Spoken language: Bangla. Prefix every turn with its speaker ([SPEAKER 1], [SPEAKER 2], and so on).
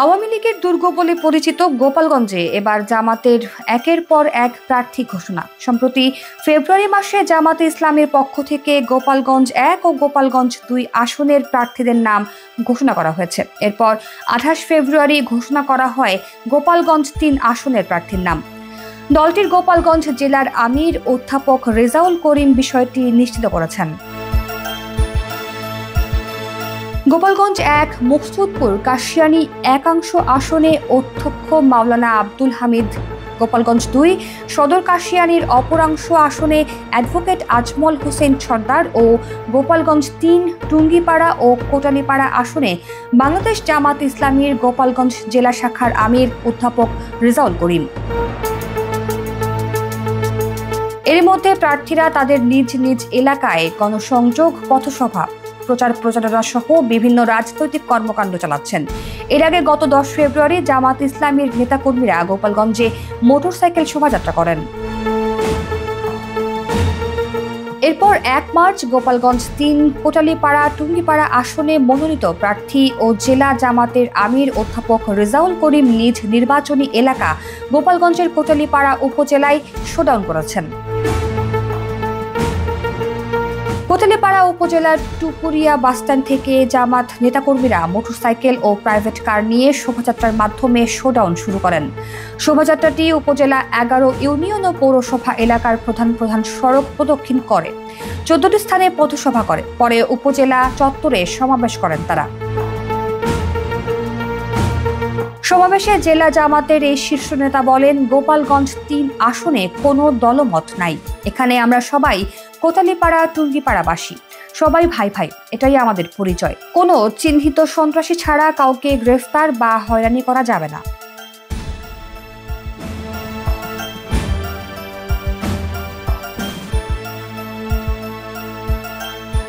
[SPEAKER 1] আওয়ামী লীগের দুর্গ বলে পরিচিত গোপালগঞ্জে এবার জামাতের একের পর এক প্রার্থী ঘোষণা। সম্প্রতি ফেব্রুয়ারি মাসে জামাতে ইসলামের পক্ষ থেকে গোপালগঞ্জ 1 ও গোপালগঞ্জ 2 আসনের প্রার্থীদের নাম ঘোষণা করা হয়েছে। এরপর 28 ফেব্রুয়ারি ঘোষণা করা হয় গোপালগঞ্জ 3 আসনের প্রার্থীর নাম। দলটির গোপালগঞ্জ জেলার আমির অধ্যাপক রেজাউল করিম বিষয়টি নিশ্চিত করেছেন। গোপালগঞ্জ 1 মকসুদপুর কাশিয়ানী একাংশ আসনে অধ্যক্ষ মাওলানা আব্দুল হামিদ, গোপালগঞ্জ 2 সদর কাশিয়ানীর অপরাংশ আসনে অ্যাডভোকেট আজমল হোসেন সর্দার ও গোপালগঞ্জ 3 টুঙ্গিপাড়া ও কোটালীপাড়া আসনে বাংলাদেশ জামাত ইসলামীর গোপালগঞ্জ জেলা শাখার আমির অধ্যাপক রেজাউল করিম। এর মধ্যে প্রার্থীরা তাদের নিজ নিজ এলাকায় গণসংযোগ, পথসভা, প্রচার প্রচারণা সহ বিভিন্ন রাজনৈতিক কর্মকাণ্ড চালাচ্ছেন। এর আগে গত 10 ফেব্রুয়ারি জামাত ইসলামীর নেতাকর্মীরা গোপালগঞ্জে মোটরসাইকেল শোভাযাত্রা করেন। এরপর 1 মার্চ গোপালগঞ্জ 3 কোটালীপাড়া টুঙ্গিপাড়া আসনে মনোনীত প্রার্থী ও জেলা জামাতের আমির অধ্যাপক রেজাউল করিম নিজ নির্বাচনী এলাকা গোপালগঞ্জের কোটালীপাড়া উপজেলায় শোডাউন করেছেন। কোটালীপাড়া উপজেলার টুপুরিয়া বাসস্ট্যান্ড থেকে জামাত নেতাকর্মীরা মোটরসাইকেল ও প্রাইভেট কার নিয়ে শোভাযাত্রার মাধ্যমে শোডাউন শুরু করেন। শোভাযাত্রাটি উপজেলা 11 ইউনিয়ন ও পৌরসভা এলাকার প্রধান প্রধান সড়ক প্রদক্ষিণ করে 14টি স্থানে পথসভা করে। পরে উপজেলা চত্বরে সমাবেশ করেন তারা। সমাবেশে জেলা জামাতের এই শীর্ষ নেতা বলেন, গোপালগঞ্জ 3 আসনে কোনো দলমত নাই। এখানে আমরা সবাই কোটালীপাড়া টুঙ্গিপাড়াবাসী, সবাই ভাই ভাই, এটাই আমাদের পরিচয়। কোনো চিহ্নিত সন্ত্রাসী ছাড়া কাউকে গ্রেফতার বা হয়রানি করা যাবে না।